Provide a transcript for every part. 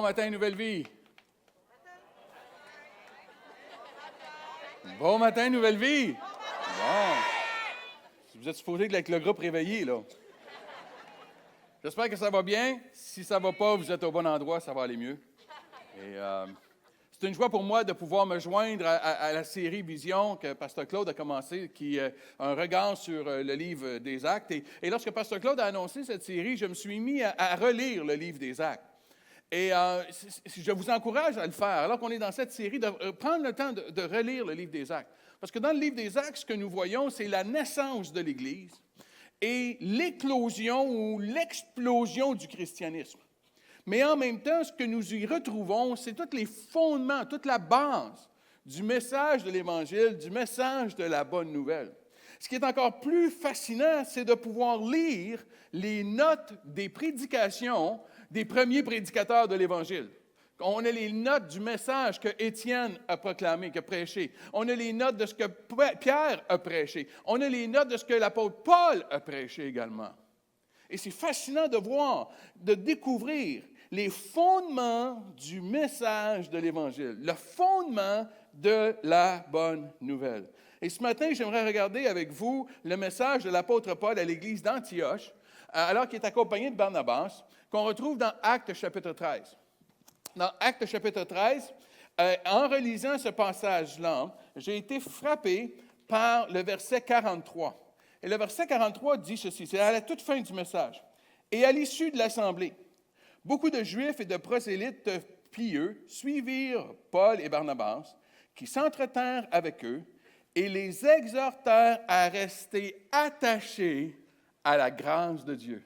Bon matin, Nouvelle Vie. Bon matin, Nouvelle Vie. Bon. Vous êtes supposé être avec le groupe réveillé, là. J'espère que ça va bien. Si ça ne va pas, vous êtes au bon endroit, ça va aller mieux. Et c'est une joie pour moi de pouvoir me joindre à la série Vision que Pasteur Claude a commencé, qui est un regard sur le livre des Actes. Et lorsque Pasteur Claude a annoncé cette série, je me suis mis à relire le livre des Actes. Et je vous encourage à le faire, alors qu'on est dans cette série, de prendre le temps de relire le livre des Actes. Parce que dans le livre des Actes, ce que nous voyons, c'est la naissance de l'Église et l'éclosion ou l'explosion du christianisme. Mais en même temps, ce que nous y retrouvons, c'est tous les fondements, toute la base du message de l'Évangile, du message de la bonne nouvelle. Ce qui est encore plus fascinant, c'est de pouvoir lire les notes des prédications des premiers prédicateurs de l'Évangile. On a les notes du message que Étienne a proclamé, que prêché. On a les notes de ce que Pierre a prêché. On a les notes de ce que l'apôtre Paul a prêché également. Et c'est fascinant de voir, de découvrir les fondements du message de l'Évangile, le fondement de la bonne nouvelle. Et ce matin, j'aimerais regarder avec vous le message de l'apôtre Paul à l'église d'Antioche, alors qu'il est accompagné de Barnabas, qu'on retrouve dans Actes chapitre 13. Dans Actes chapitre 13, en relisant ce passage-là, j'ai été frappé par le verset 43. Et le verset 43 dit ceci, c'est à la toute fin du message. « Et à l'issue de l'assemblée, beaucoup de Juifs et de prosélytes pieux suivirent Paul et Barnabas, qui s'entretinrent avec eux et les exhortèrent à rester attachés à la grâce de Dieu. »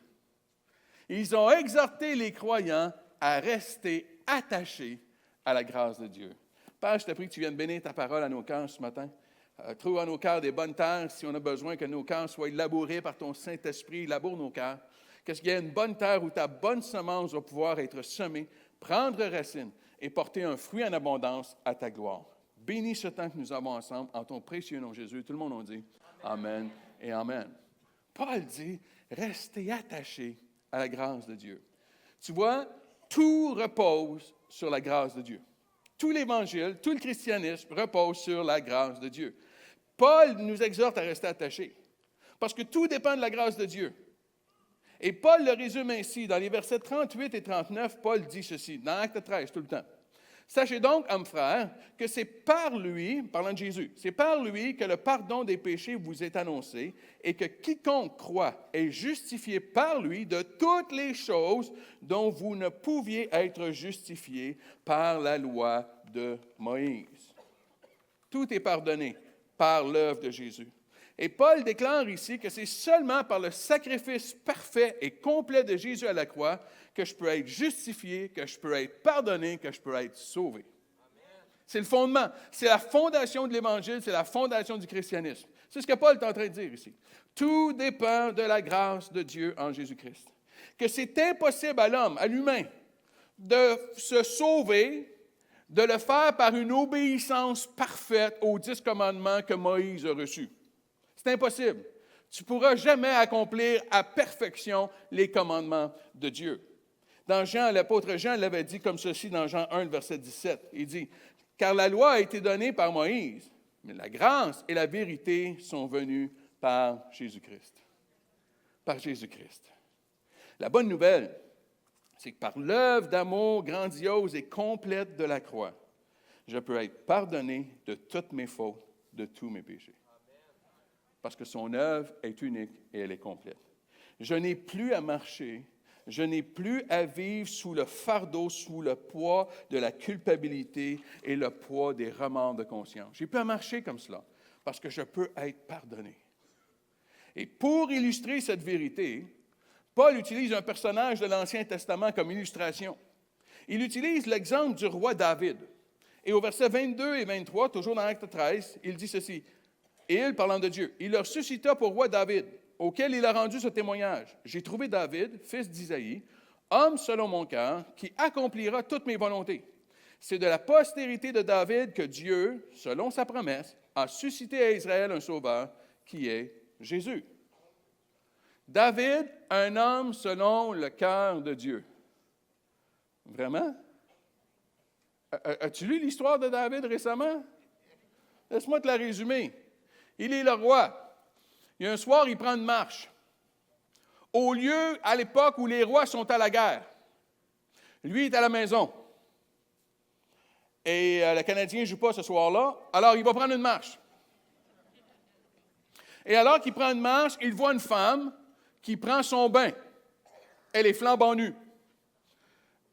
Ils ont exhorté les croyants à rester attachés à la grâce de Dieu. Père, je te prie que tu viennes bénir ta parole à nos cœurs ce matin. Trouve en nos cœurs des bonnes terres si on a besoin que nos cœurs soient labourés par ton Saint-Esprit. Laboure nos cœurs. Qu'est-ce qu'il y a une bonne terre où ta bonne semence va pouvoir être semée, prendre racine et porter un fruit en abondance à ta gloire. Bénis ce temps que nous avons ensemble en ton précieux nom, Jésus. Tout le monde en dit Amen et Amen. Paul dit, restez attachés à la grâce de Dieu. Tu vois, tout repose sur la grâce de Dieu. Tout l'Évangile, tout le christianisme repose sur la grâce de Dieu. Paul nous exhorte à rester attachés, parce que tout dépend de la grâce de Dieu. Et Paul le résume ainsi, dans les versets 38 et 39, Paul dit ceci, dans Acte 13, tout le temps. « Sachez donc, hommes frères, que c'est par lui, parlant de Jésus, c'est par lui que le pardon des péchés vous est annoncé et que quiconque croit est justifié par lui de toutes les choses dont vous ne pouviez être justifiés par la loi de Moïse. » Tout est pardonné par l'œuvre de Jésus. Et Paul déclare ici que c'est seulement par le sacrifice parfait et complet de Jésus à la croix que je peux être justifié, que je peux être pardonné, que je peux être sauvé. Amen. C'est le fondement. C'est la fondation de l'Évangile, c'est la fondation du christianisme. C'est ce que Paul est en train de dire ici. Tout dépend de la grâce de Dieu en Jésus-Christ. Que c'est impossible à l'homme, à l'humain, de se sauver, de le faire par une obéissance parfaite aux 10 commandements que Moïse a reçus. C'est impossible. Tu ne pourras jamais accomplir à perfection les commandements de Dieu. Dans Jean, l'apôtre Jean l'avait dit comme ceci dans Jean 1, verset 17. Il dit, « Car la loi a été donnée par Moïse, mais la grâce et la vérité sont venues par Jésus-Christ. » Par Jésus-Christ. La bonne nouvelle, c'est que par l'œuvre d'amour grandiose et complète de la croix, je peux être pardonné de toutes mes fautes, de tous mes péchés. Parce que son œuvre est unique et elle est complète. Je n'ai plus à marcher, je n'ai plus à vivre sous le fardeau, sous le poids de la culpabilité et le poids des remords de conscience. Je n'ai plus à marcher comme cela, parce que je peux être pardonné. Et pour illustrer cette vérité, Paul utilise un personnage de l'Ancien Testament comme illustration. Il utilise l'exemple du roi David. Et au verset 22 et 23, toujours dans Acte 13, il dit ceci. Et il, parlant de Dieu, il leur suscita pour roi David, auquel il a rendu ce témoignage. « J'ai trouvé David, fils d'Isaïe, homme selon mon cœur, qui accomplira toutes mes volontés. C'est de la postérité de David que Dieu, selon sa promesse, a suscité à Israël un sauveur, qui est Jésus. » David, un homme selon le cœur de Dieu. Vraiment? As-tu lu l'histoire de David récemment? Laisse-moi te la résumer. Il est le roi. Il y a un soir, il prend une marche. Au lieu, à l'époque où les rois sont à la guerre, lui est à la maison. Et le Canadien ne joue pas ce soir-là, alors il va prendre une marche. Et alors qu'il prend une marche, il voit une femme qui prend son bain. Elle est flambant nue.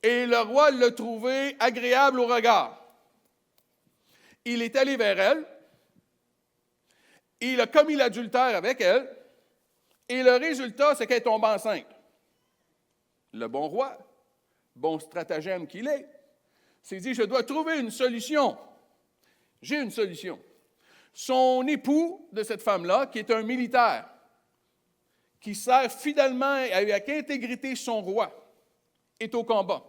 Et le roi l'a trouvée agréable au regard. Il est allé vers elle, il a commis l'adultère avec elle, et le résultat, c'est qu'elle tombe enceinte. Le bon roi, bon stratagème qu'il est, s'est dit, je dois trouver une solution. J'ai une solution. Son époux de cette femme-là, qui est un militaire, qui sert fidèlement et avec intégrité son roi, est au combat.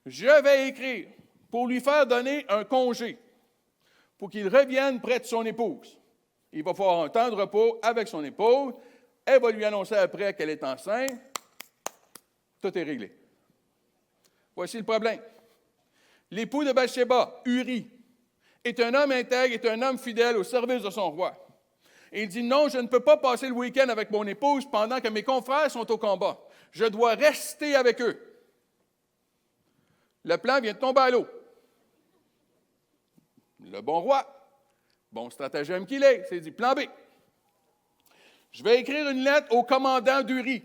Je vais écrire pour lui faire donner un congé, pour qu'il revienne près de son épouse. Il va faire un temps de repos avec son épouse. Elle va lui annoncer après qu'elle est enceinte. Tout est réglé. Voici le problème. L'époux de Bathsheba, Uri, est un homme intègre, est un homme fidèle au service de son roi. Et il dit, non, je ne peux pas passer le week-end avec mon épouse pendant que mes confrères sont au combat. Je dois rester avec eux. Le plan vient de tomber à l'eau. Le bon roi, bon stratagème qu'il est, s'est dit, plan B. Je vais écrire une lettre au commandant d'Uri,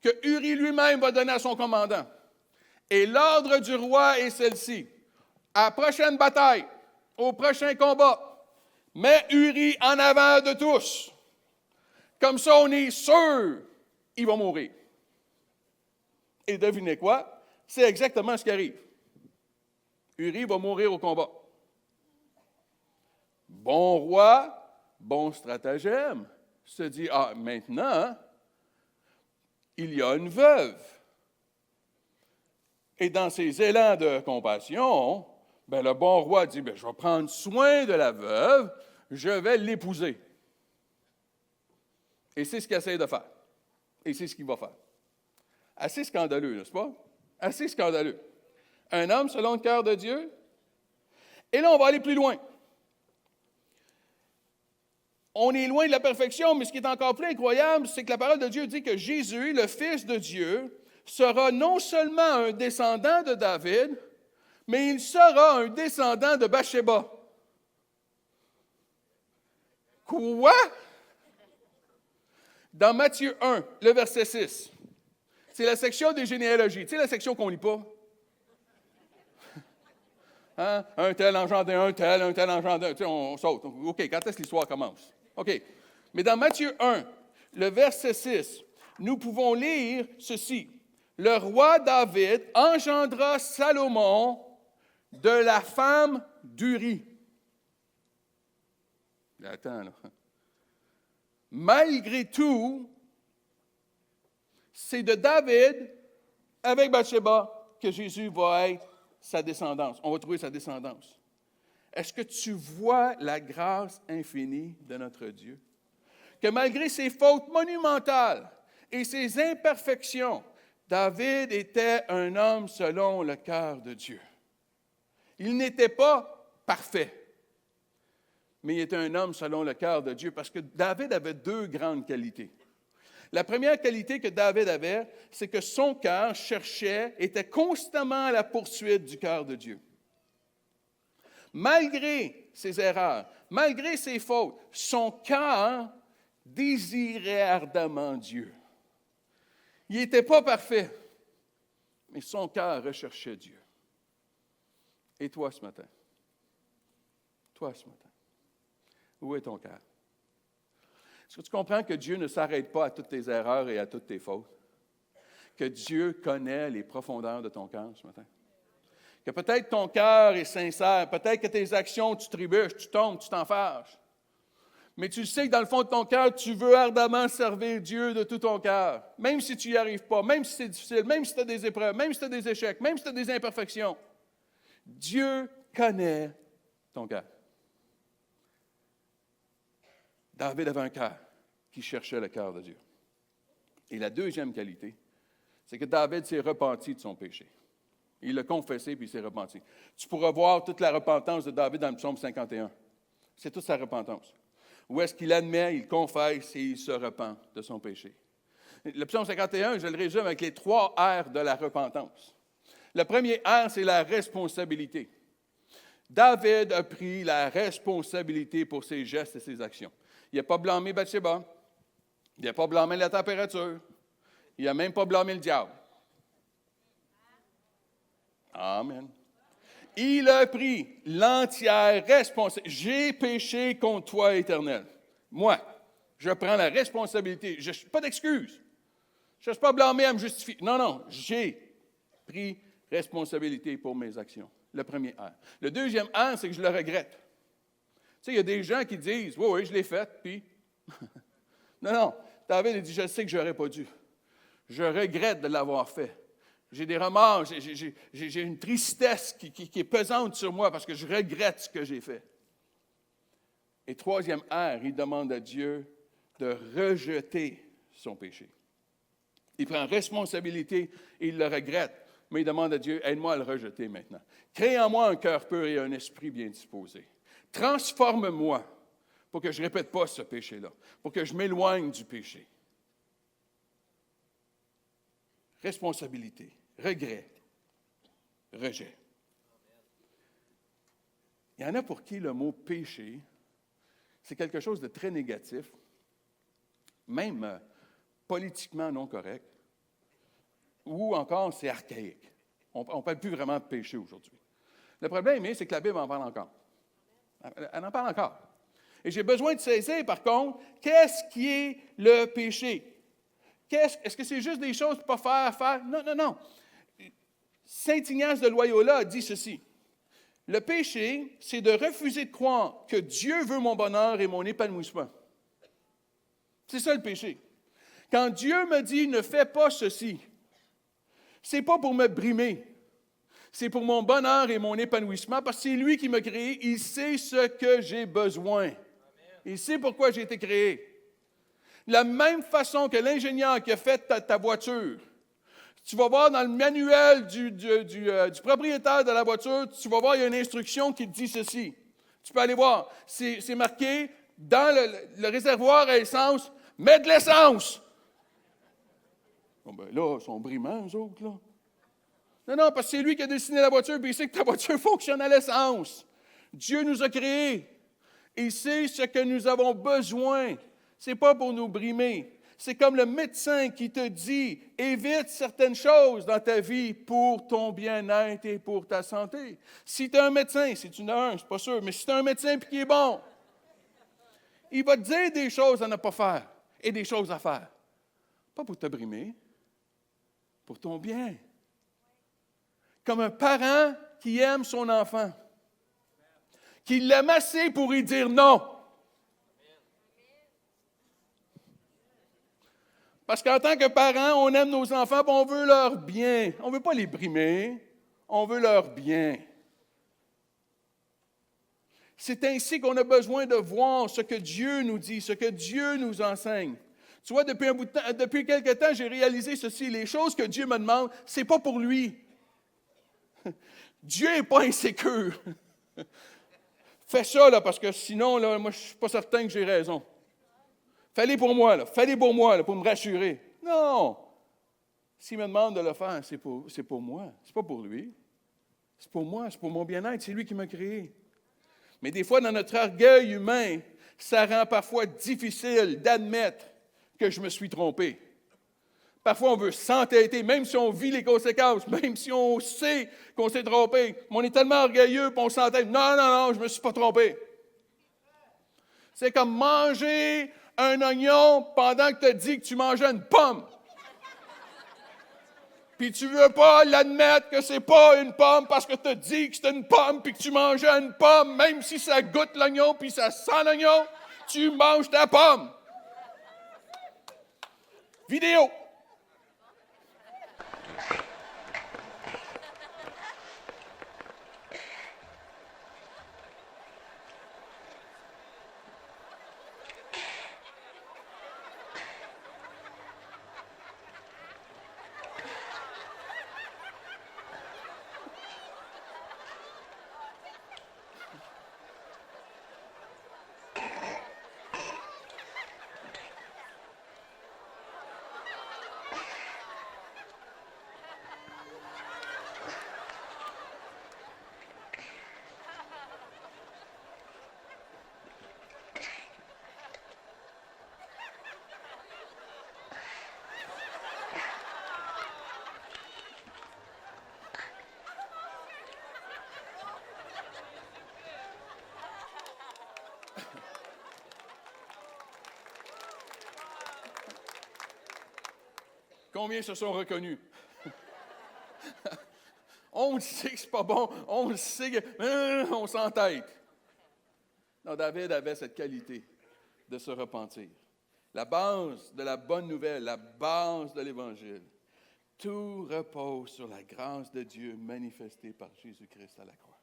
que Uri lui-même va donner à son commandant. Et l'ordre du roi est celle-ci. À la prochaine bataille, au prochain combat, mets Uri en avant de tous. Comme ça, on est sûr qu'il va mourir. Et devinez quoi? C'est exactement ce qui arrive. Uri va mourir au combat. Bon roi, bon stratagème, se dit, maintenant, il y a une veuve. Et dans ses élans de compassion, le bon roi dit, je vais prendre soin de la veuve, je vais l'épouser. Et c'est ce qu'il essaie de faire. Et c'est ce qu'il va faire. Assez scandaleux, n'est-ce pas? Assez scandaleux. Un homme selon le cœur de Dieu. Et là, on va aller plus loin. On est loin de la perfection, mais ce qui est encore plus incroyable, c'est que la parole de Dieu dit que Jésus, le Fils de Dieu, sera non seulement un descendant de David, mais il sera un descendant de Bathsheba. Quoi? Dans Matthieu 1, le verset 6, c'est la section des généalogies. Tu sais, la section qu'on ne lit pas? Hein? Un tel engendre un tel engendre un. Tu sais, on saute. OK, quand est-ce que l'histoire commence? OK. Mais dans Matthieu 1, le verset 6, nous pouvons lire ceci. Le roi David engendra Salomon de la femme d'Uri. Attends, là. Malgré tout, c'est de David, avec Bathsheba, que Jésus va être sa descendance. On va trouver sa descendance. Est-ce que tu vois la grâce infinie de notre Dieu? Que malgré ses fautes monumentales et ses imperfections, David était un homme selon le cœur de Dieu. Il n'était pas parfait, mais il était un homme selon le cœur de Dieu parce que David avait deux grandes qualités. La première qualité que David avait, c'est que son cœur était constamment à la poursuite du cœur de Dieu. Malgré ses erreurs, malgré ses fautes, son cœur désirait ardemment Dieu. Il n'était pas parfait, mais son cœur recherchait Dieu. Et toi ce matin? Toi ce matin? Où est ton cœur? Est-ce que tu comprends que Dieu ne s'arrête pas à toutes tes erreurs et à toutes tes fautes? Que Dieu connaît les profondeurs de ton cœur ce matin? Que peut-être ton cœur est sincère, peut-être que tes actions, tu trébuches, tu tombes, tu t'en fâches. Mais tu sais que dans le fond de ton cœur, tu veux ardemment servir Dieu de tout ton cœur. Même si tu n'y arrives pas, même si c'est difficile, même si tu as des épreuves, même si tu as des échecs, même si tu as des imperfections. Dieu connaît ton cœur. David avait un cœur qui cherchait le cœur de Dieu. Et la deuxième qualité, c'est que David s'est repenti de son péché. Il l'a confessé, puis il s'est repenti. Tu pourras voir toute la repentance de David dans le psaume 51. C'est toute sa repentance. Où est-ce qu'il admet, il confesse et il se repent de son péché. Le psaume 51, je le résume avec les 3 R de la repentance. Le premier R, c'est la responsabilité. David a pris la responsabilité pour ses gestes et ses actions. Il n'a pas blâmé Bathsheba. Il n'a pas blâmé la température. Il n'a même pas blâmé le diable. Amen. Il a pris l'entière responsabilité. J'ai péché contre toi, Éternel. Moi, je prends la responsabilité. Pas d'excuse. Je ne cherche pas à blâmer, à me justifier. Non, j'ai pris responsabilité pour mes actions. Le premier R. Le deuxième R, c'est que je le regrette. Tu sais, il y a des gens qui disent, oui, je l'ai fait, puis... non, David a dit, je sais que je n'aurais pas dû. Je regrette de l'avoir fait. J'ai des remords, j'ai une tristesse qui est pesante sur moi parce que je regrette ce que j'ai fait. Et troisième R, il demande à Dieu de rejeter son péché. Il prend responsabilité et il le regrette, mais il demande à Dieu, aide-moi à le rejeter maintenant. Crée en moi un cœur pur et un esprit bien disposé. Transforme-moi pour que je ne répète pas ce péché-là, pour que je m'éloigne du péché. Responsabilité, regret, rejet. Il y en a pour qui le mot péché, c'est quelque chose de très négatif, même politiquement non correct, ou encore c'est archaïque. On ne parle plus vraiment de péché aujourd'hui. Le problème, c'est que la Bible en parle encore. Elle en parle encore. Et j'ai besoin de saisir, par contre, qu'est-ce qui est le péché? Est-ce que c'est juste des choses pour ne pas faire? Non. Saint Ignace de Loyola a dit ceci. Le péché, c'est de refuser de croire que Dieu veut mon bonheur et mon épanouissement. C'est ça le péché. Quand Dieu me dit « ne fais pas ceci », ce n'est pas pour me brimer. C'est pour mon bonheur et mon épanouissement parce que c'est lui qui m'a créé. Il sait ce que j'ai besoin. Il sait pourquoi j'ai été créé. De la même façon que l'ingénieur qui a fait ta voiture, tu vas voir dans le manuel du propriétaire de la voiture, tu vas voir, il y a une instruction qui te dit ceci. Tu peux aller voir. C'est marqué dans le réservoir à essence, mets de l'essence. Bon, ben là, ils sont brimants, eux autres, là. Non, parce que c'est lui qui a dessiné la voiture, puis il sait que ta voiture fonctionne à l'essence. Dieu nous a créés. Il sait ce que nous avons besoin. Ce n'est pas pour nous brimer. C'est comme le médecin qui te dit, évite certaines choses dans ta vie pour ton bien-être et pour ta santé. Si tu es un médecin, si tu en as un, c'est pas sûr, mais si tu es un médecin et qui est bon, il va te dire des choses à ne pas faire et des choses à faire. Pas pour te brimer, pour ton bien. Comme un parent qui aime son enfant, qui l'aime assez pour lui dire non. Parce qu'en tant que parent, on aime nos enfants et on veut leur bien. On ne veut pas les brimer, on veut leur bien. C'est ainsi qu'on a besoin de voir ce que Dieu nous dit, ce que Dieu nous enseigne. Tu vois, depuis quelque temps, j'ai réalisé ceci. Les choses que Dieu me demande, ce n'est pas pour lui. Dieu n'est pas insécure. Fais ça, là, parce que sinon, là, moi, je ne suis pas certain que j'ai raison. Fais-les pour moi, là. Fais-les pour moi, là, pour me rassurer. Non! S'il me demande de le faire, c'est pour moi. C'est pas pour lui. C'est pour moi, c'est pour mon bien-être. C'est lui qui m'a créé. Mais des fois, dans notre orgueil humain, ça rend parfois difficile d'admettre que je me suis trompé. Parfois, on veut s'entêter, même si on vit les conséquences, même si on sait qu'on s'est trompé. Mais on est tellement orgueilleux qu'on s'entête. Non, je ne me suis pas trompé. C'est comme manger un oignon pendant que tu as dit que tu mangeais une pomme. Puis tu ne veux pas l'admettre que ce n'est pas une pomme parce que tu as dit que c'était une pomme puis que tu mangeais une pomme, même si ça goûte l'oignon puis ça sent l'oignon, tu manges ta pomme. Vidéo. Combien se sont reconnus? On le sait que c'est pas bon, on le sait que... on s'entête. Non, David avait cette qualité de se repentir. La base de la bonne nouvelle, la base de l'Évangile, tout repose sur la grâce de Dieu manifestée par Jésus-Christ à la croix.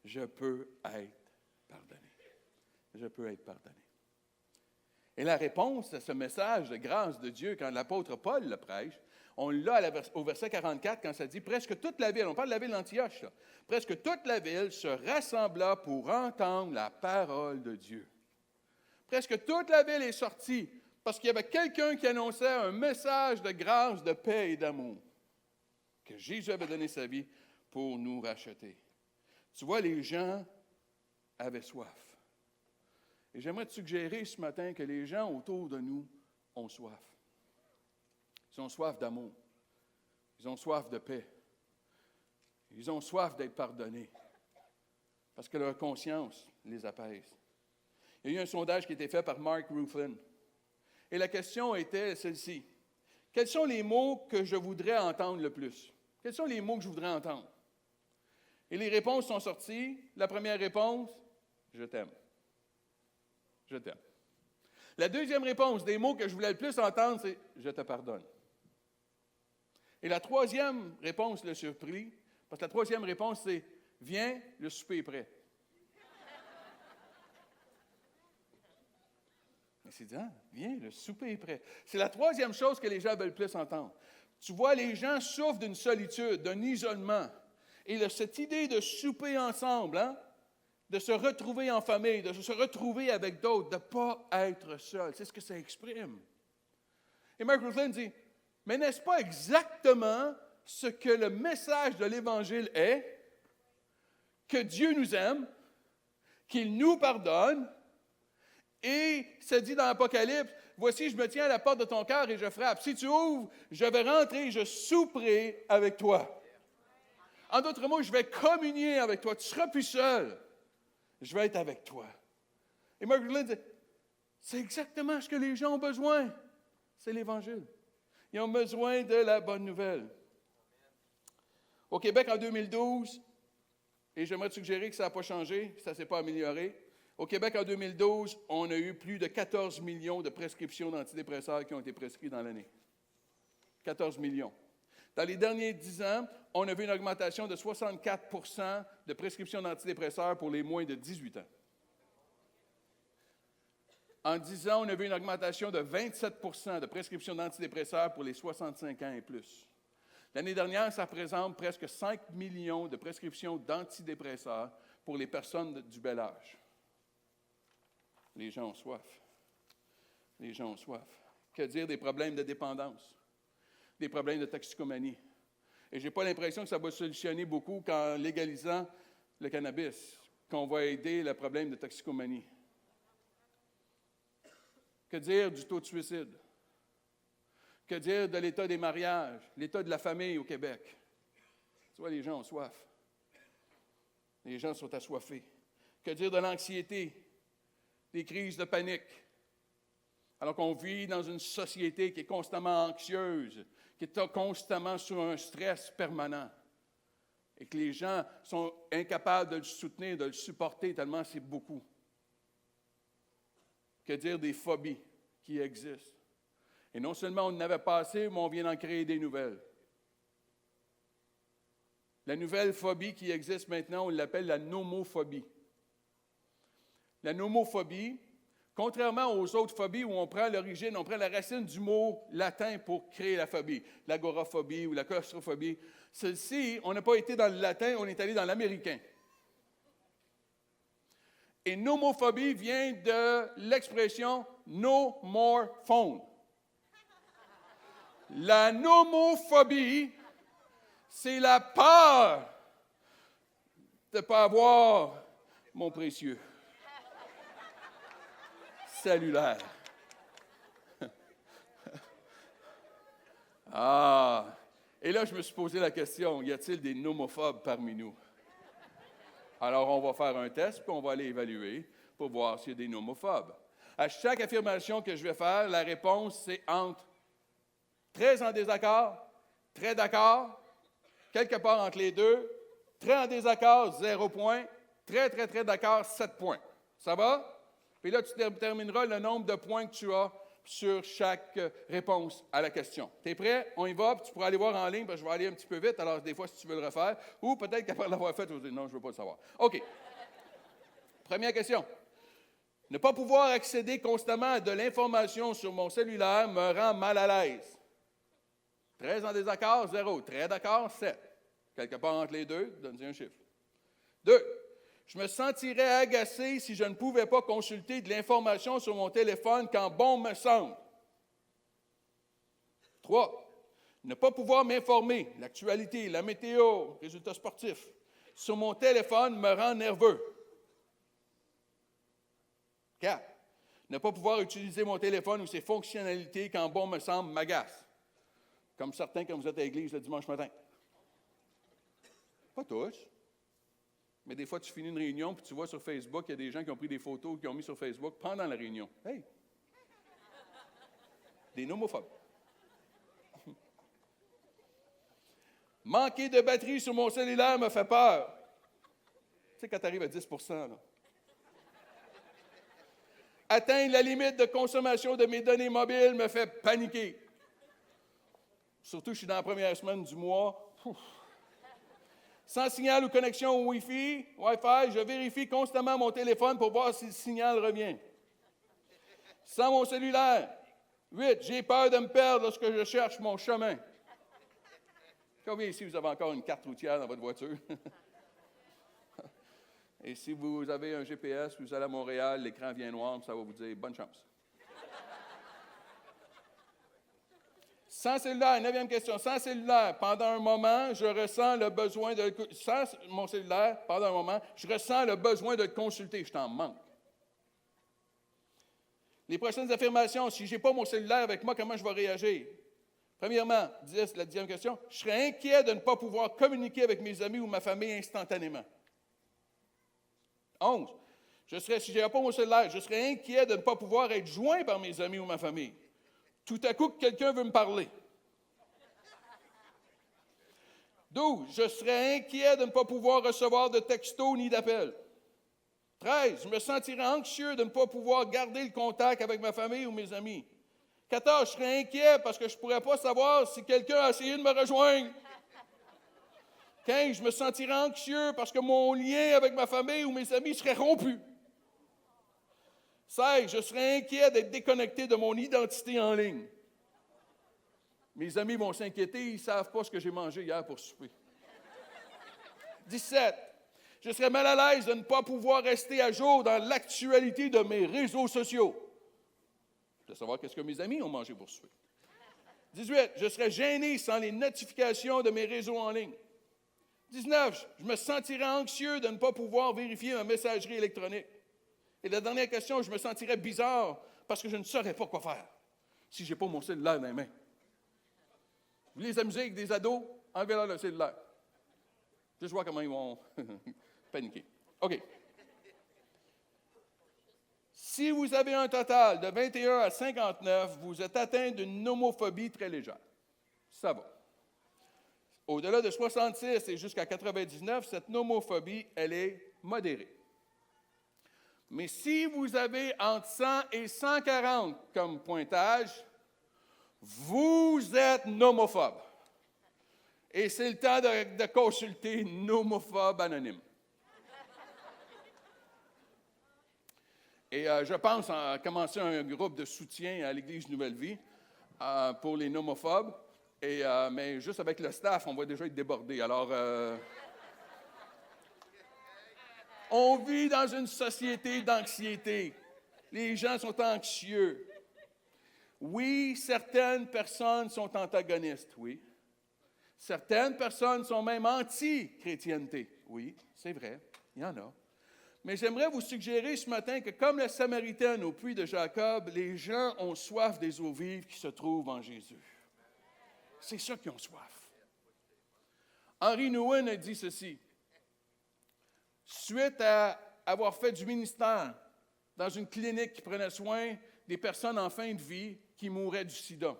Je peux être pardonné. Je peux être pardonné. Et la réponse à ce message de grâce de Dieu, quand l'apôtre Paul le prêche, on l'a au verset 44 quand ça dit « Presque toute la ville », on parle de la ville d'Antioche, là, « Presque toute la ville se rassembla pour entendre la parole de Dieu. » Presque toute la ville est sortie parce qu'il y avait quelqu'un qui annonçait un message de grâce, de paix et d'amour, que Jésus avait donné sa vie pour nous racheter. Tu vois, les gens avaient soif. Et j'aimerais te suggérer ce matin que les gens autour de nous ont soif. Ils ont soif d'amour. Ils ont soif de paix. Ils ont soif d'être pardonnés. Parce que leur conscience les apaise. Il y a eu un sondage qui a été fait par Mark Ruffin. Et la question était celle-ci. Quels sont les mots que je voudrais entendre le plus? Quels sont les mots que je voudrais entendre? Et les réponses sont sorties. La première réponse, je t'aime. Je t'aime. La deuxième réponse, des mots que je voulais le plus entendre, c'est je te pardonne. Et la troisième réponse le surprit, parce que la troisième réponse, c'est viens, le souper est prêt. Il s'est dit, viens, le souper est prêt. C'est la troisième chose que les gens veulent le plus entendre. Tu vois, les gens souffrent d'une solitude, d'un isolement. Et cette idée de souper ensemble, de se retrouver en famille, de se retrouver avec d'autres, de ne pas être seul, c'est ce que ça exprime. Et Mark Ruffin dit, mais n'est-ce pas exactement ce que le message de l'Évangile est? Que Dieu nous aime, qu'il nous pardonne, et ça dit dans l'Apocalypse, voici, je me tiens à la porte de ton cœur et je frappe. Si tu ouvres, je vais rentrer et je souperai avec toi. En d'autres mots, je vais communier avec toi. Tu ne seras plus seul. Je vais être avec toi. Et Mark Ruffin dit, c'est exactement ce que les gens ont besoin. C'est l'Évangile. Ils ont besoin de la bonne nouvelle. Au Québec, en 2012, et j'aimerais te suggérer que ça n'a pas changé, ça ne s'est pas amélioré. Au Québec, en 2012, on a eu plus de 14 millions de prescriptions d'antidépresseurs qui ont été prescrits dans l'année. 14 millions. Dans les derniers 10 ans, on a vu une augmentation de 64 % de prescriptions d'antidépresseurs pour les moins de 18 ans. En 10 ans, on a vu une augmentation de 27 % de prescriptions d'antidépresseurs pour les 65 ans et plus. L'année dernière, ça représente presque 5 millions de prescriptions d'antidépresseurs pour les personnes du bel âge. Les gens ont soif. Les gens ont soif. Que dire des problèmes de dépendance, des problèmes de toxicomanie? Et je n'ai pas l'impression que ça va solutionner beaucoup qu'en légalisant le cannabis, qu'on va aider le problème de toxicomanie. Que dire du taux de suicide? Que dire de l'état des mariages, l'état de la famille au Québec? Tu vois, les gens ont soif. Les gens sont assoiffés. Que dire de l'anxiété, des crises de panique? Alors qu'on vit dans une société qui est constamment anxieuse, qui est constamment sous un stress permanent, et que les gens sont incapables de le soutenir, de le supporter, tellement c'est beaucoup. Que dire des phobies qui existent? Et non seulement on en avait pas assez, mais on vient d'en créer des nouvelles. La nouvelle phobie qui existe maintenant, on l'appelle la nomophobie. La nomophobie, contrairement aux autres phobies où on prend l'origine, on prend la racine du mot latin pour créer la phobie, l'agoraphobie ou la claustrophobie, celle-ci, on n'a pas été dans le latin, on est allé dans l'américain. Et nomophobie vient de l'expression « no more phone ». La nomophobie, c'est la peur de ne pas avoir mon précieux cellulaire. Et là, je me suis posé la question, y a-t-il des nomophobes parmi nous? Alors, on va faire un test, puis on va aller évaluer pour voir s'il y a des nomophobes. À chaque affirmation que je vais faire, la réponse, c'est entre Très en désaccord, très d'accord, quelque part entre les deux, très en désaccord, 0 point, très, très, très d'accord, 7 points. Ça va? Puis là, tu détermineras le nombre de points que tu as sur chaque réponse à la question. Tu es prêt? On y va, puis tu pourras aller voir en ligne, parce que je vais aller un petit peu vite, alors des fois, si tu veux le refaire, ou peut-être qu'après l'avoir fait, tu vas dire non, je ne veux pas le savoir. OK. Première question. Ne pas pouvoir accéder constamment à de l'information sur mon cellulaire me rend mal à l'aise. Très en désaccord, 0. Très d'accord, 7. Quelque part entre les deux, donne-y un chiffre. 2. Je me sentirais agacé si je ne pouvais pas consulter de l'information sur mon téléphone quand bon me semble. 3. Ne pas pouvoir m'informer, l'actualité, la météo, résultats sportifs, sur mon téléphone me rend nerveux. 4. Ne pas pouvoir utiliser mon téléphone ou ses fonctionnalités quand bon me semble m'agace. Comme certains quand vous êtes à l'église le dimanche matin. Pas tous. Mais des fois, tu finis une réunion puis tu vois sur Facebook, il y a des gens qui ont pris des photos, qui ont mis sur Facebook pendant la réunion. Hey! Des nomophobes. Manquer de batterie sur mon cellulaire me fait peur. Tu sais, quand tu arrives à 10 %, là. Atteindre la limite de consommation de mes données mobiles me fait paniquer. Surtout, je suis dans la première semaine du mois. Sans signal ou connexion au Wi-Fi, je vérifie constamment mon téléphone pour voir si le signal revient. Sans mon cellulaire, 8, j'ai peur de me perdre lorsque je cherche mon chemin. Combien ici, vous avez encore une carte routière dans votre voiture? Et si vous avez un GPS, vous allez à Montréal, l'écran vient noir, ça va vous dire bonne chance. Sans cellulaire, 9e question, sans cellulaire, pendant un moment, je ressens le besoin de... Sans mon cellulaire, pendant un moment, je ressens le besoin de le consulter, je t'en manque. Les prochaines affirmations, si je n'ai pas mon cellulaire avec moi, comment je vais réagir? Premièrement, la 10e question, je serais inquiet de ne pas pouvoir communiquer avec mes amis ou ma famille instantanément. 11, si je n'avais pas mon cellulaire, je serais inquiet de ne pas pouvoir être joint par mes amis ou ma famille. Tout à coup, quelqu'un veut me parler. 12, je serais inquiet de ne pas pouvoir recevoir de textos ni d'appels. 13, je me sentirais anxieux de ne pas pouvoir garder le contact avec ma famille ou mes amis. 14, je serais inquiet parce que je ne pourrais pas savoir si quelqu'un a essayé de me rejoindre. 15, je me sentirais anxieux parce que mon lien avec ma famille ou mes amis serait rompu. 16, je serais inquiet d'être déconnecté de mon identité en ligne. Mes amis vont s'inquiéter, ils ne savent pas ce que j'ai mangé hier pour souper. 17, je serais mal à l'aise de ne pas pouvoir rester à jour dans l'actualité de mes réseaux sociaux. De savoir qu'est-ce que mes amis ont mangé pour souper. 18, je serais gêné sans les notifications de mes réseaux en ligne. 19, je me sentirais anxieux de ne pas pouvoir vérifier ma messagerie électronique. Et la dernière question, je me sentirais bizarre parce que je ne saurais pas quoi faire si je n'ai pas mon cellulaire dans les mains. Vous les amusez avec des ados? Enlevez-leur le cellulaire. Juste voir comment ils vont paniquer. OK. Si vous avez un total de 21 à 59, vous êtes atteint d'une nomophobie très légère. Ça va. Au-delà de 66 et jusqu'à 99, cette nomophobie, elle est modérée. Mais si vous avez entre 100 et 140 comme pointage, vous êtes nomophobe. Et c'est le temps de consulter Nomophobe Anonyme. Et je pense commencer un groupe de soutien à l'Église Nouvelle-Vie pour les nomophobes. Mais juste avec le staff, on va déjà être débordé. Alors, on vit dans une société d'anxiété. Les gens sont anxieux. Oui, certaines personnes sont antagonistes, oui. Certaines personnes sont même anti-chrétienté. Oui, c'est vrai, il y en a. Mais j'aimerais vous suggérer ce matin que comme le Samaritain au puits de Jacob, les gens ont soif des eaux vives qui se trouvent en Jésus. C'est ça qui ont soif. Henry Nouwen a dit ceci. Suite à avoir fait du ministère dans une clinique qui prenait soin des personnes en fin de vie qui mouraient du sida,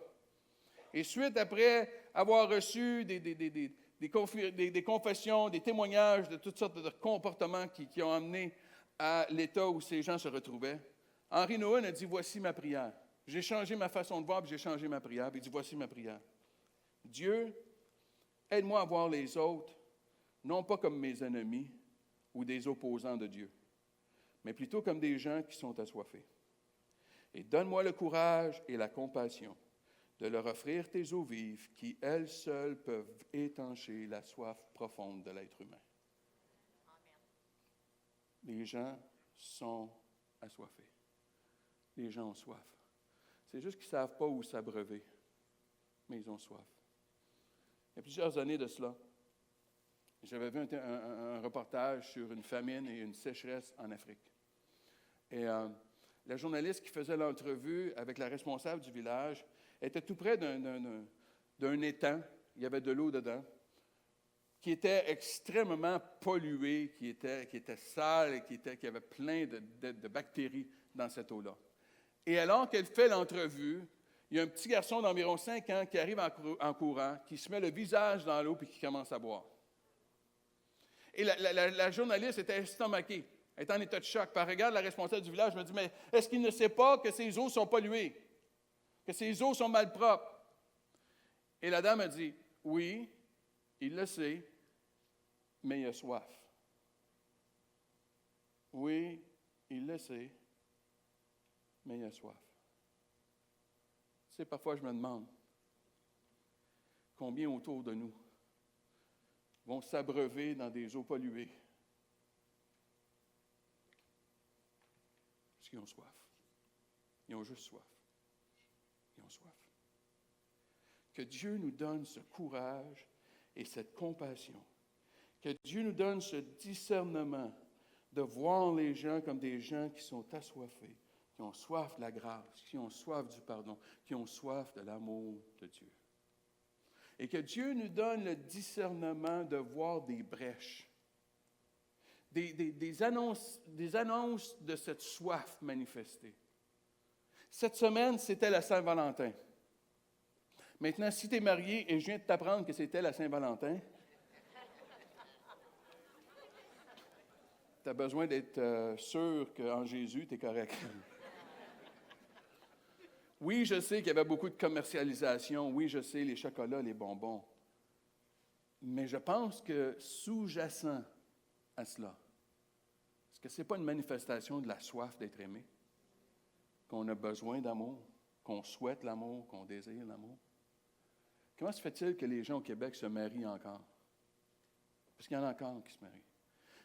Et suite, après avoir reçu des confessions, des témoignages de toutes sortes de comportements qui ont amené à l'état où ces gens se retrouvaient, Henry Nouwen a dit, voici ma prière. J'ai changé ma façon de voir, puis j'ai changé ma prière. Puis il dit, voici ma prière. Dieu, aide-moi à voir les autres, non pas comme mes ennemis ou des opposants de Dieu, mais plutôt comme des gens qui sont assoiffés. Et donne-moi le courage et la compassion de leur offrir tes eaux vives qui, elles seules, peuvent étancher la soif profonde de l'être humain. Amen. Les gens sont assoiffés. Les gens ont soif. C'est juste qu'ils ne savent pas où s'abreuver, mais ils ont soif. Il y a plusieurs années de cela, j'avais vu un reportage sur une famine et une sécheresse en Afrique. Et la journaliste qui faisait l'entrevue avec la responsable du village était tout près d'un étang, il y avait de l'eau dedans, qui était extrêmement pollué, qui était sale et qui avait plein de bactéries dans cette eau-là. Et alors qu'elle fait l'entrevue, il y a un petit garçon d'environ 5 ans qui arrive en courant, qui se met le visage dans l'eau et qui commence à boire. Et la journaliste était estomaquée, elle est en état de choc. Puis elle regarde la responsable du village, elle me dit, mais est-ce qu'il ne sait pas que ces eaux sont polluées, que ces eaux sont malpropres? Et la dame a dit, oui, il le sait, mais il a soif. Oui, il le sait, mais il a soif. Tu sais, parfois je me demande combien autour de nous vont s'abreuver dans des eaux polluées parce qu'ils ont soif. Ils ont juste soif. Ils ont soif. Que Dieu nous donne ce courage et cette compassion. Que Dieu nous donne ce discernement de voir les gens comme des gens qui sont assoiffés, qui ont soif de la grâce, qui ont soif du pardon, qui ont soif de l'amour de Dieu. Et que Dieu nous donne le discernement de voir des brèches, des annonces de cette soif manifestée. Cette semaine, c'était la Saint-Valentin. Maintenant, si tu es marié et je viens de t'apprendre que c'était la Saint-Valentin, tu as besoin d'être sûr qu'en Jésus, tu es correct. Oui, je sais qu'il y avait beaucoup de commercialisation. Oui, je sais, les chocolats, les bonbons. Mais je pense que sous-jacent à cela, est-ce que ce n'est pas une manifestation de la soif d'être aimé? Qu'on a besoin d'amour, qu'on souhaite l'amour, qu'on désire l'amour? Comment se fait-il que les gens au Québec se marient encore? Parce qu'il y en a encore qui se marient.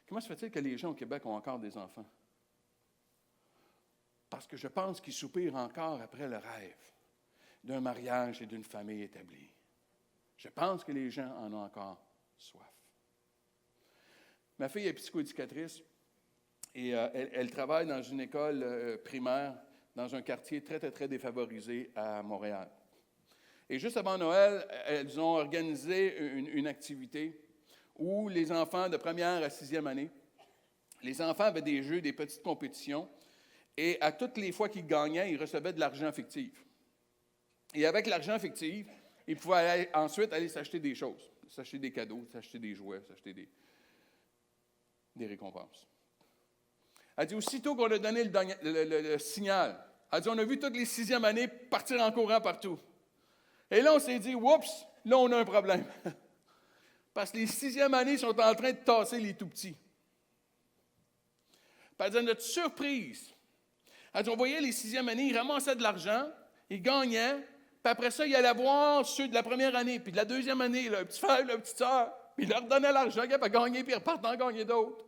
Comment se fait-il que les gens au Québec ont encore des enfants? Parce que je pense qu'ils soupirent encore après le rêve d'un mariage et d'une famille établie. Je pense que les gens en ont encore soif. Ma fille est psychoéducatrice et elle travaille dans une école primaire dans un quartier très, très, très défavorisé à Montréal. Et juste avant Noël, elles ont organisé une activité où les enfants de première à sixième année, les enfants avaient des jeux, des petites compétitions, et à toutes les fois qu'ils gagnaient, ils recevaient de l'argent fictif. Et avec l'argent fictif, ils pouvaient ensuite aller s'acheter des choses, s'acheter des cadeaux, s'acheter des jouets, s'acheter des récompenses. Elle dit, aussitôt qu'on a donné le signal, elle dit, on a vu toutes les sixièmes années partir en courant partout. Et là, on s'est dit, oups, là, on a un problème. Parce que les sixièmes années sont en train de tasser les tout-petits. Puis elle dit, à notre surprise, elle dit, on voyait les sixièmes années, ils ramassaient de l'argent, ils gagnaient, puis après ça, ils allaient voir ceux de la première année, puis de la deuxième année, le petit frère, la petite sœur, puis ils leur donnaient l'argent, ils avaient gagné, puis ils repartent en gagner d'autres.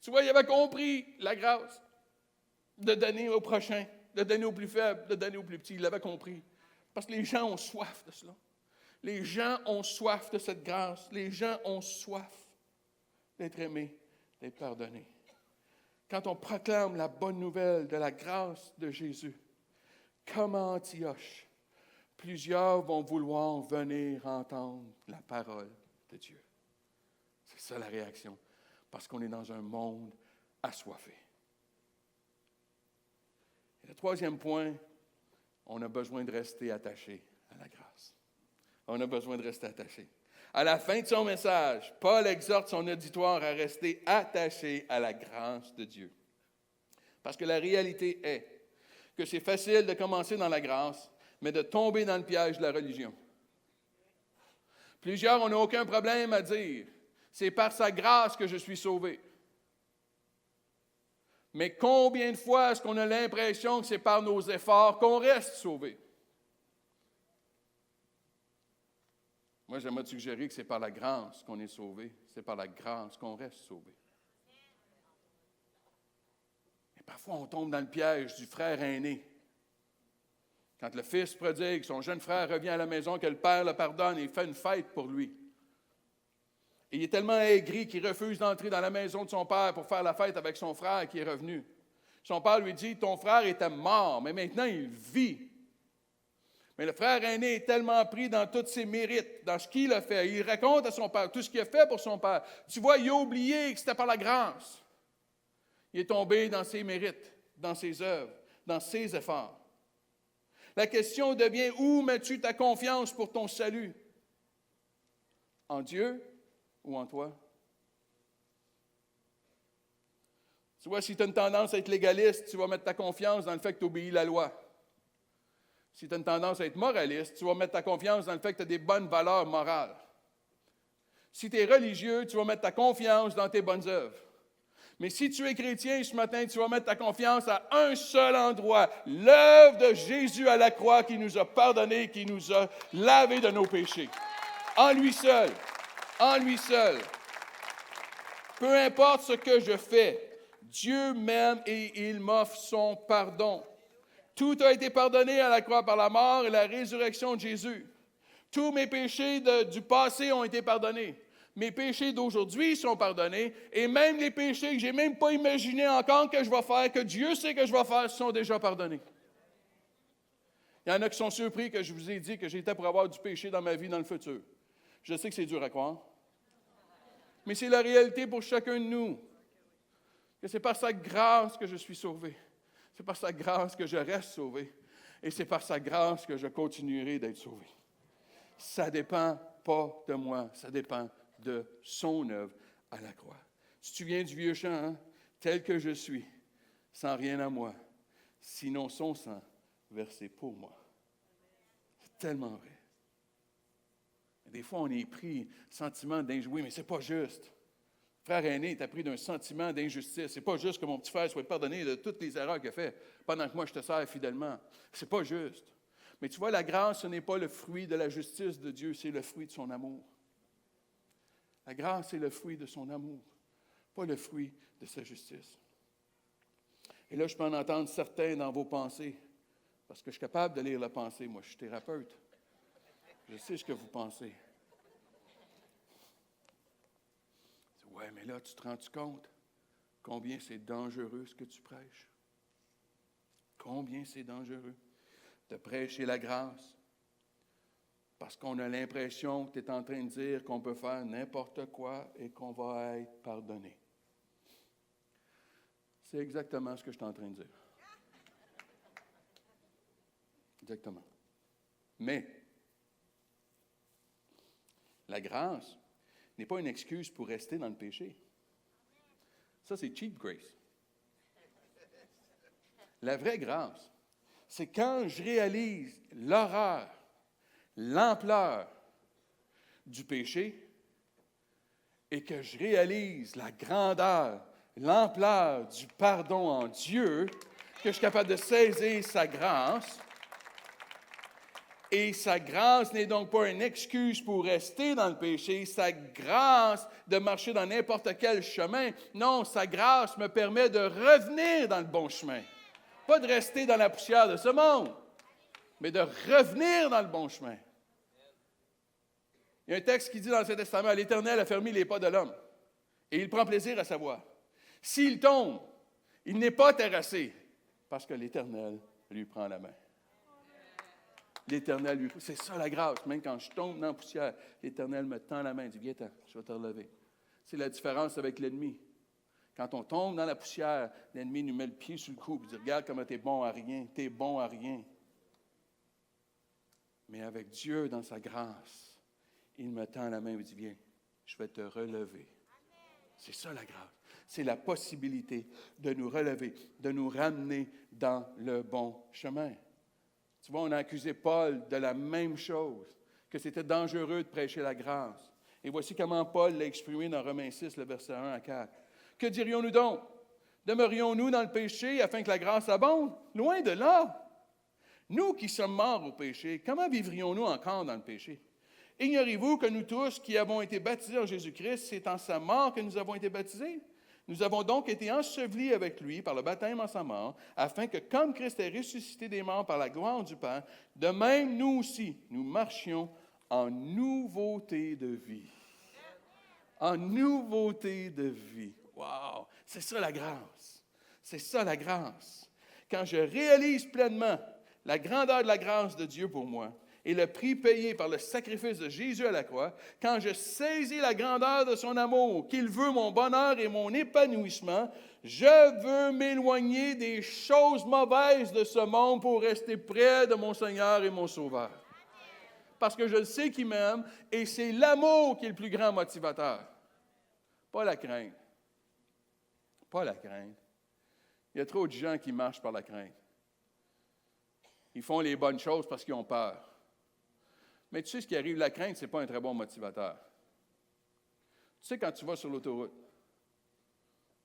Tu vois, ils avaient compris la grâce de donner au prochain, de donner au plus faible, de donner au plus petit. Ils l'avaient compris. Parce que les gens ont soif de cela. Les gens ont soif de cette grâce. Les gens ont soif d'être aimés, d'être pardonnés. Quand on proclame la bonne nouvelle de la grâce de Jésus, comme à Antioche, plusieurs vont vouloir venir entendre la parole de Dieu. C'est ça la réaction. Parce qu'on est dans un monde assoiffé. Et le troisième point, On a besoin de rester attaché à la grâce. On a besoin de rester attaché. À la fin de son message, Paul exhorte son auditoire à rester attaché à la grâce de Dieu. Parce que la réalité est que c'est facile de commencer dans la grâce, mais de tomber dans le piège de la religion. Plusieurs, on n'a aucun problème à dire, c'est par sa grâce que je suis sauvé. Mais combien de fois est-ce qu'on a l'impression que c'est par nos efforts qu'on reste sauvé? Moi, j'aimerais te suggérer que c'est par la grâce qu'on est sauvé. C'est par la grâce qu'on reste sauvé. Et parfois, on tombe dans le piège du frère aîné. Quand le fils prodigue, son jeune frère revient à la maison, que le père le pardonne et il fait une fête pour lui. Et il est tellement aigri qu'il refuse d'entrer dans la maison de son père pour faire la fête avec son frère qui est revenu. Son père lui dit, ton frère était mort, mais maintenant il vit. Mais le frère aîné est tellement pris dans tous ses mérites, dans ce qu'il a fait. Il raconte à son père tout ce qu'il a fait pour son père. Tu vois, il a oublié que c'était par la grâce. Il est tombé dans ses mérites, dans ses œuvres, dans ses efforts. La question devient, où mets-tu ta confiance pour ton salut? En Dieu ou en toi? Tu vois, si tu as une tendance à être légaliste, tu vas mettre ta confiance dans le fait que tu obéis la loi. Si tu as une tendance à être moraliste, tu vas mettre ta confiance dans le fait que tu as des bonnes valeurs morales. Si tu es religieux, tu vas mettre ta confiance dans tes bonnes œuvres. Mais si tu es chrétien ce matin, tu vas mettre ta confiance à un seul endroit, l'œuvre de Jésus à la croix qui nous a pardonné, qui nous a lavé de nos péchés. En lui seul. En lui seul. Peu importe ce que je fais, Dieu m'aime et il m'offre son pardon. Tout a été pardonné à la croix par la mort et la résurrection de Jésus. Tous mes péchés du passé ont été pardonnés. Mes péchés d'aujourd'hui sont pardonnés. Et même les péchés que je n'ai même pas imaginé encore que je vais faire, que Dieu sait que je vais faire, sont déjà pardonnés. Il y en a qui sont surpris que je vous ai dit que j'étais pour avoir du péché dans ma vie dans le futur. Je sais que c'est dur à croire. Mais c'est la réalité pour chacun de nous. Que c'est par sa grâce que je suis sauvé. C'est par sa grâce que je reste sauvé. Et c'est par sa grâce que je continuerai d'être sauvé. Ça ne dépend pas de moi, ça dépend de son œuvre à la croix. Si tu viens du vieux chant, hein, tel que je suis, sans rien à moi, sinon son sang versé pour moi. C'est tellement vrai. Des fois, on est pris sentiment d'injustice, mais c'est pas juste. Frère aîné, tu as pris d'un sentiment d'injustice. C'est pas juste que mon petit frère soit pardonné de toutes les erreurs qu'il a faites pendant que moi je te sers fidèlement. C'est pas juste. Mais tu vois, la grâce, ce n'est pas le fruit de la justice de Dieu, c'est le fruit de son amour. La grâce, c'est le fruit de son amour, pas le fruit de sa justice. Et là, je peux en entendre certains dans vos pensées, parce que je suis capable de lire la pensée. Moi, je suis thérapeute. Je sais ce que vous pensez. Ouais, mais là, tu te rends-tu compte combien c'est dangereux ce que tu prêches? Combien c'est dangereux de prêcher la grâce parce qu'on a l'impression que tu es en train de dire qu'on peut faire n'importe quoi et qu'on va être pardonné. C'est exactement ce que je suis en train de dire. Exactement. Mais la grâce n'est pas une excuse pour rester dans le péché. Ça, c'est cheap grace. La vraie grâce, c'est quand je réalise l'horreur, l'ampleur du péché et que je réalise la grandeur, l'ampleur du pardon en Dieu, que je suis capable de saisir sa grâce. Et sa grâce n'est donc pas une excuse pour rester dans le péché, sa grâce de marcher dans n'importe quel chemin. Non, sa grâce me permet de revenir dans le bon chemin. Pas de rester dans la poussière de ce monde, mais de revenir dans le bon chemin. Il y a un texte qui dit dans l'Ancien Testament, « L'Éternel a fermé les pas de l'homme, et il prend plaisir à savoir. S'il tombe, il n'est pas terrassé, parce que l'Éternel lui prend la main. » L'Éternel lui... C'est ça la grâce. Même quand je tombe dans la poussière, l'Éternel me tend la main et dit, viens-t'en, je vais te relever. C'est la différence avec l'ennemi. Quand on tombe dans la poussière, l'ennemi nous met le pied sur le cou et dit, regarde comment t'es bon à rien, t'es bon à rien. Mais avec Dieu dans sa grâce, il me tend la main et me dit, viens, je vais te relever. C'est ça la grâce. C'est la possibilité de nous relever, de nous ramener dans le bon chemin. Tu vois, on a accusé Paul de la même chose, que c'était dangereux de prêcher la grâce. Et voici comment Paul l'a exprimé dans Romains 6, le verset 1 à 4. Que dirions-nous donc? Demeurions-nous dans le péché afin que la grâce abonde? Loin de là. Nous qui sommes morts au péché, comment vivrions-nous encore dans le péché? Ignorez-vous que nous tous qui avons été baptisés en Jésus-Christ, c'est en sa mort que nous avons été baptisés? Nous avons donc été ensevelis avec lui par le baptême en sa mort, afin que, comme Christ est ressuscité des morts par la gloire du Père, de même nous aussi, nous marchions en nouveauté de vie. En nouveauté de vie. Wow! C'est ça la grâce. C'est ça la grâce. Quand je réalise pleinement la grandeur de la grâce de Dieu pour moi, et le prix payé par le sacrifice de Jésus à la croix, quand je saisis la grandeur de son amour, qu'il veut mon bonheur et mon épanouissement, je veux m'éloigner des choses mauvaises de ce monde pour rester près de mon Seigneur et mon Sauveur. Parce que je sais qu'il m'aime et c'est l'amour qui est le plus grand motivateur. Pas la crainte. Pas la crainte. Il y a trop de gens qui marchent par la crainte. Ils font les bonnes choses parce qu'ils ont peur. Mais tu sais ce qui arrive, la crainte, ce n'est pas un très bon motivateur. Tu sais, quand tu vas sur l'autoroute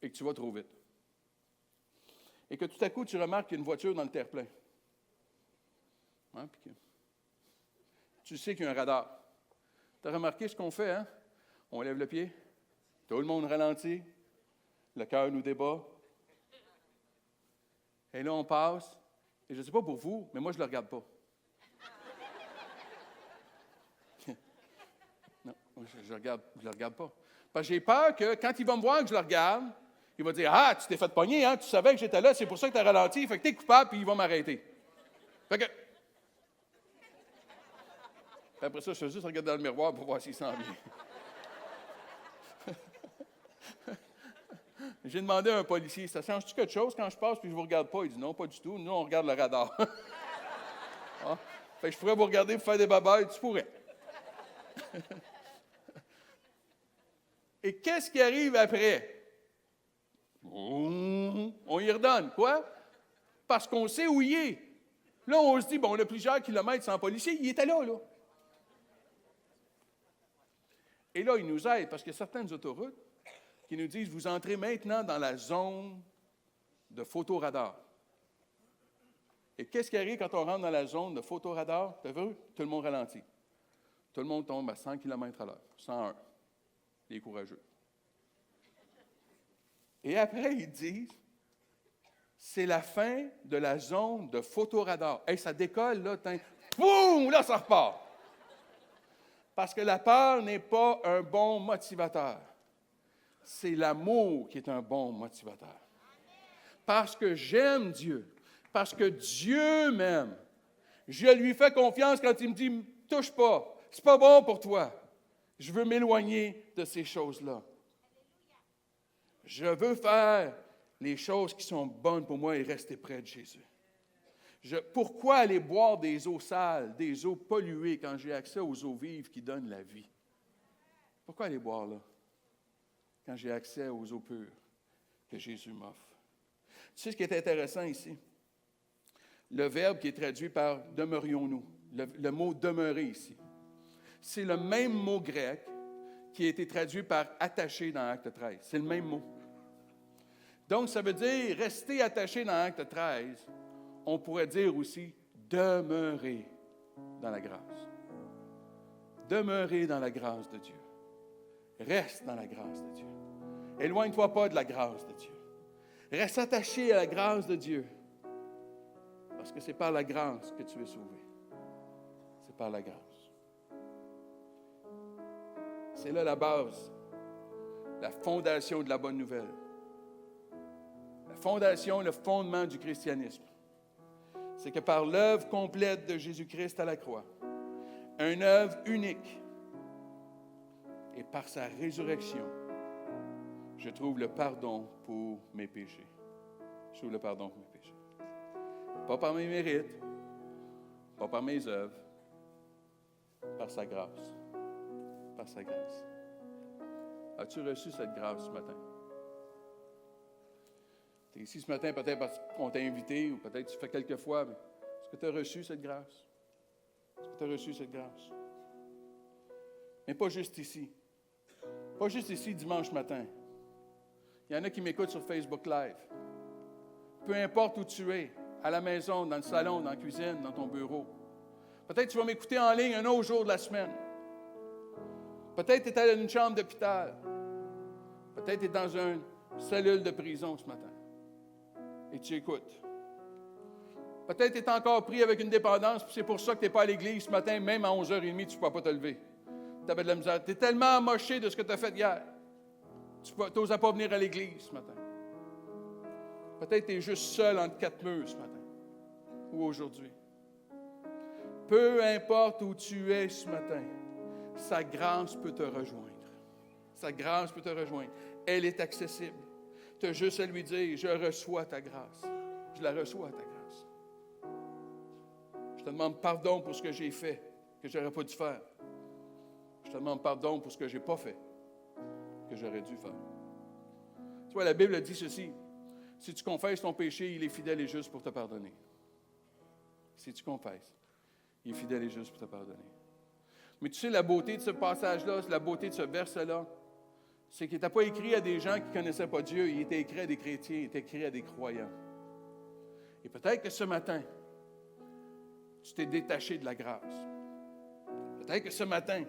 et que tu vas trop vite, et que tout à coup, tu remarques qu'il y a une voiture dans le terre-plein, hein, puis que tu sais qu'il y a un radar. Tu as remarqué ce qu'on fait, hein? On lève le pied, tout le monde ralentit, le cœur nous débat, et là, on passe, et je ne sais pas pour vous, mais moi, je ne le regarde pas. Je le regarde pas. Parce que j'ai peur que quand il va me voir que je le regarde, il va dire, « Ah, tu t'es fait pogner, hein? Tu savais que j'étais là, c'est pour ça que tu as ralenti, fait que tu es coupable, puis il va m'arrêter. » Fait que... Puis après ça, je fais juste regarder dans le miroir pour voir s'il sent bien. J'ai demandé à un policier, « Ça change-tu quelque chose quand je passe puis je ne vous regarde pas? » Il dit, « Non, pas du tout. Nous, on regarde le radar. » Ah, fait que je pourrais vous regarder pour faire des babayes, tu pourrais. Et qu'est-ce qui arrive après? On y redonne. Quoi? Parce qu'on sait où il est. Là, on se dit, bon, on a plusieurs kilomètres sans policier. Il était là, là. Et là, il nous aide parce qu'il y a certaines autoroutes qui nous disent, vous entrez maintenant dans la zone de photoradar. Et qu'est-ce qui arrive quand on rentre dans la zone de photoradar? Tu as vu? Tout le monde ralentit. Tout le monde tombe à 100 km à l'heure. 101. Les courageux. Et après, ils disent, c'est la fin de la zone de photoradar. Hey, ça décolle, là, boum, là, ça repart. Parce que la peur n'est pas un bon motivateur. C'est l'amour qui est un bon motivateur. Parce que j'aime Dieu, parce que Dieu m'aime, je lui fais confiance quand il me dit, « Touche pas, c'est pas bon pour toi. » Je veux m'éloigner de ces choses-là. Je veux faire les choses qui sont bonnes pour moi et rester près de Jésus. Pourquoi aller boire des eaux sales, des eaux polluées quand j'ai accès aux eaux vives qui donnent la vie? Pourquoi aller boire là, quand j'ai accès aux eaux pures que Jésus m'offre? Tu sais ce qui est intéressant ici? Le verbe qui est traduit par « demeurions-nous », le mot « demeurer » ici. C'est le même mot grec qui a été traduit par « attaché » dans Acte 13. C'est le même mot. Donc, ça veut dire rester attaché dans Acte 13. On pourrait dire aussi demeurer dans la grâce. Demeurer dans la grâce de Dieu. Reste dans la grâce de Dieu. Éloigne-toi pas de la grâce de Dieu. Reste attaché à la grâce de Dieu. Parce que c'est par la grâce que tu es sauvé. C'est par la grâce. C'est là la base, la fondation de la bonne nouvelle. La fondation, le fondement du christianisme. C'est que par l'œuvre complète de Jésus-Christ à la croix, une œuvre unique, et par sa résurrection, je trouve le pardon pour mes péchés. Je trouve le pardon pour mes péchés. Pas par mes mérites, pas par mes œuvres, par sa grâce. Par sa grâce. As-tu reçu cette grâce ce matin? Tu es ici ce matin peut-être parce qu'on t'a invité ou peut-être tu fais quelques fois, mais est-ce que tu as reçu cette grâce? Est-ce que tu as reçu cette grâce? Mais pas juste ici. Pas juste ici dimanche matin. Il y en a qui m'écoutent sur Facebook Live. Peu importe où tu es, à la maison, dans le salon, dans la cuisine, dans ton bureau. Peut-être tu vas m'écouter en ligne un autre jour de la semaine. Peut-être tu es dans une chambre d'hôpital. Peut-être tu es dans une cellule de prison ce matin. Et tu écoutes. Peut-être tu es encore pris avec une dépendance, puis c'est pour ça que tu n'es pas à l'église ce matin, même à 11h30, tu ne peux pas te lever. Tu avais de la misère. Tu es tellement amoché de ce que tu as fait hier. Tu n'osais pas venir à l'église ce matin. Peut-être que tu es juste seul entre quatre murs ce matin ou aujourd'hui. Peu importe où tu es ce matin, sa grâce peut te rejoindre. Sa grâce peut te rejoindre. Elle est accessible. Tu as juste à lui dire, je reçois ta grâce. Je la reçois, ta grâce. Je te demande pardon pour ce que j'ai fait, que je n'aurais pas dû faire. Je te demande pardon pour ce que je n'ai pas fait, que j'aurais dû faire. Tu vois, la Bible dit ceci. Si tu confesses ton péché, il est fidèle et juste pour te pardonner. Si tu confesses, il est fidèle et juste pour te pardonner. Mais tu sais, la beauté de ce passage-là, la beauté de ce verset-là, c'est qu'il n'était pas écrit à des gens qui ne connaissaient pas Dieu, il était écrit à des chrétiens, il était écrit à des croyants. Et peut-être que ce matin, tu t'es détaché de la grâce. Peut-être que ce matin,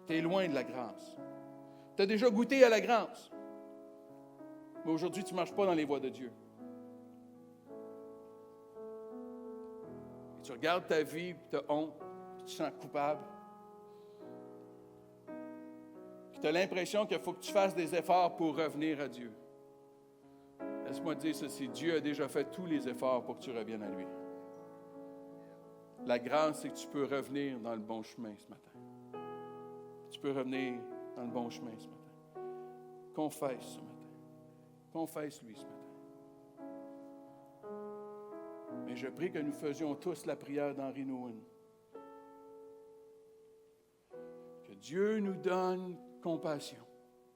tu es loin de la grâce. Tu as déjà goûté à la grâce. Mais aujourd'hui, tu ne marches pas dans les voies de Dieu. Et tu regardes ta vie, puis tu as honte, puis tu te sens coupable. Puis tu as l'impression qu'il faut que tu fasses des efforts pour revenir à Dieu. Laisse-moi te dire ceci, Dieu a déjà fait tous les efforts pour que tu reviennes à lui. La grâce, c'est que tu peux revenir dans le bon chemin ce matin. Tu peux revenir dans le bon chemin ce matin. Confesse ce matin. Confesse-lui ce matin. Mais je prie que nous faisions tous la prière d'Henry Nouwen. Que Dieu nous donne compassion.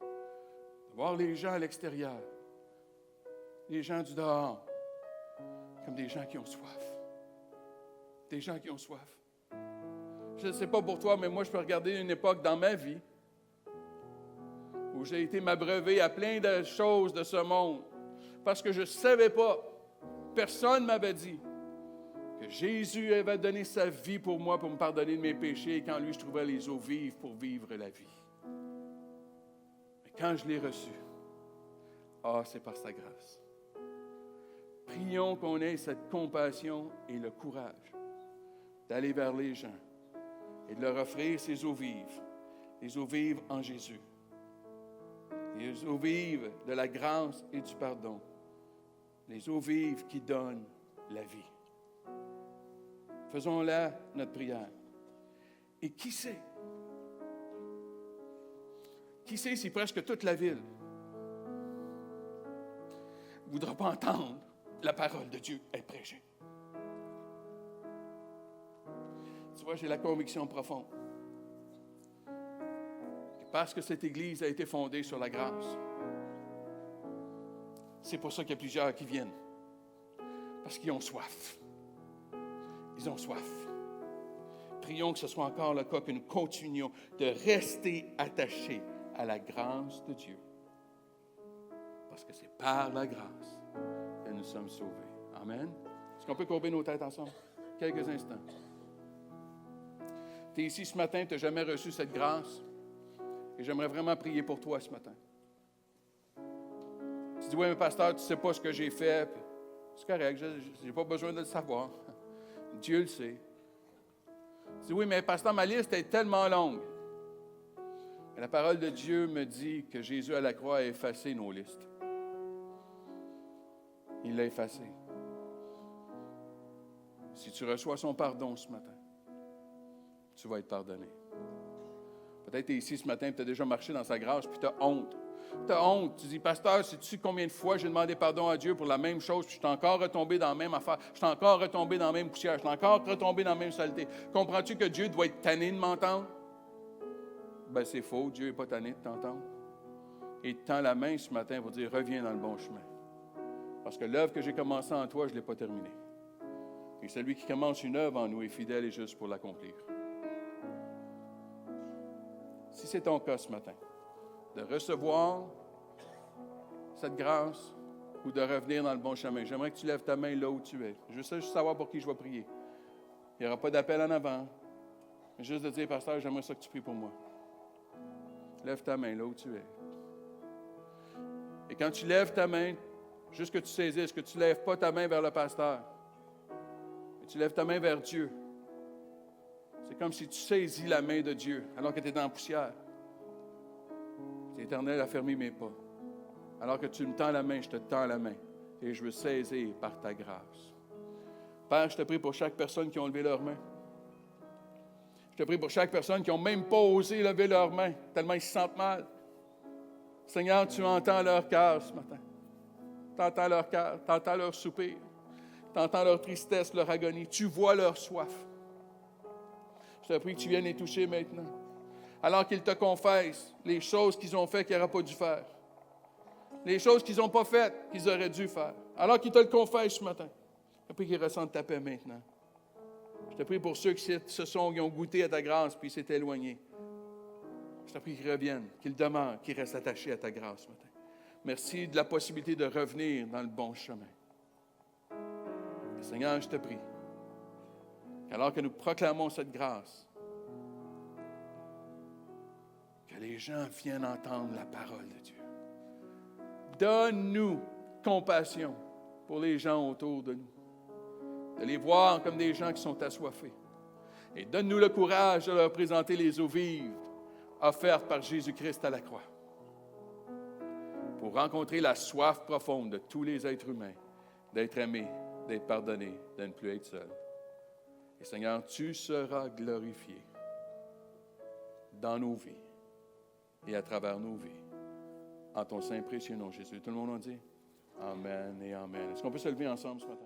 De voir les gens à l'extérieur, les gens du dehors, comme des gens qui ont soif. Des gens qui ont soif. Je ne sais pas pour toi, mais moi, je peux regarder une époque dans ma vie où j'ai été m'abreuver à plein de choses de ce monde parce que je ne savais pas, personne ne m'avait dit que Jésus avait donné sa vie pour moi, pour me pardonner de mes péchés, et qu'en lui, je trouvais les eaux vives pour vivre la vie. Mais quand je l'ai reçu, c'est par sa grâce. Prions qu'on ait cette compassion et le courage d'aller vers les gens et de leur offrir ces eaux vives en Jésus. Les eaux vives de la grâce et du pardon. Les eaux vives qui donnent la vie. Faisons-la notre prière. Et qui sait si presque toute la ville ne voudra pas entendre la parole de Dieu être prêchée? Tu vois, j'ai la conviction profonde. Parce que cette Église a été fondée sur la grâce. C'est pour ça qu'il y a plusieurs qui viennent. Parce qu'ils ont soif. Ils ont soif. Prions que ce soit encore le cas, que nous continuions de rester attachés à la grâce de Dieu. Parce que c'est par la grâce que nous sommes sauvés. Amen. Est-ce qu'on peut courber nos têtes ensemble? Quelques instants. Tu es ici ce matin, tu n'as jamais reçu cette grâce. Et j'aimerais vraiment prier pour toi ce matin. Tu dis, oui, mais pasteur, tu ne sais pas ce que j'ai fait. C'est correct, je n'ai pas besoin de le savoir. Dieu le sait. Tu dis, oui, mais pasteur, ma liste est tellement longue. Mais la parole de Dieu me dit que Jésus à la croix a effacé nos listes. Il l'a effacé. Si tu reçois son pardon ce matin, tu vas être pardonné. Peut-être que tu es ici ce matin et tu as déjà marché dans sa grâce, puis tu as honte. Tu as honte. Tu dis, pasteur, sais-tu combien de fois j'ai demandé pardon à Dieu pour la même chose, puis je suis encore retombé dans la même affaire, je suis encore retombé dans la même poussière, je suis encore retombé dans la même saleté. Comprends-tu que Dieu doit être tanné de m'entendre? Ben c'est faux, Dieu n'est pas tanné de t'entendre. Et il te tend la main ce matin pour dire, reviens dans le bon chemin. Parce que l'œuvre que j'ai commencée en toi, je ne l'ai pas terminée. Et celui qui commence une œuvre en nous est fidèle et juste pour l'accomplir. Si c'est ton cas ce matin, de recevoir cette grâce ou de revenir dans le bon chemin, j'aimerais que tu lèves ta main là où tu es. Je veux juste savoir pour qui je vais prier. Il n'y aura pas d'appel en avant. Mais juste de dire, pasteur, j'aimerais ça que tu pries pour moi. Lève ta main là où tu es. Et quand tu lèves ta main, juste que tu saisisses, que tu ne lèves pas ta main vers le pasteur, mais tu lèves ta main vers Dieu. C'est comme si tu saisis la main de Dieu alors que tu es dans la poussière. L'Éternel a fermé mes pas. Alors que tu me tends la main, je te tends la main. Et je veux saisir par ta grâce. Père, je te prie pour chaque personne qui a levé leurs mains. Je te prie pour chaque personne qui n'a même pas osé lever leurs mains, tellement ils se sentent mal. Seigneur, tu entends leur cœur ce matin. Tu entends leur cœur, tu entends leur soupir. Tu entends leur tristesse, leur agonie. Tu vois leur soif. Je te prie que tu viennes les toucher maintenant. Alors qu'ils te confessent les choses qu'ils ont faites qu'ils n'auraient pas dû faire. Les choses qu'ils n'ont pas faites qu'ils auraient dû faire. Alors qu'ils te le confessent ce matin. Je te prie qu'ils ressentent ta paix maintenant. Je te prie pour ceux qui ont goûté à ta grâce puis s'est éloignés. Je te prie qu'ils reviennent, qu'ils demeurent, qu'ils restent attachés à ta grâce ce matin. Merci de la possibilité de revenir dans le bon chemin. Et Seigneur, je te prie qu'alors que nous proclamons cette grâce, que les gens viennent entendre la parole de Dieu. Donne-nous compassion pour les gens autour de nous, de les voir comme des gens qui sont assoiffés. Et donne-nous le courage de leur présenter les eaux vives offertes par Jésus-Christ à la croix, pour rencontrer la soif profonde de tous les êtres humains, d'être aimés, d'être pardonnés, de ne plus être seuls. Et Seigneur, tu seras glorifié dans nos vies et à travers nos vies. En ton saint précieux nom, Jésus. Tout le monde en dit? Amen et Amen. Est-ce qu'on peut se lever ensemble ce matin?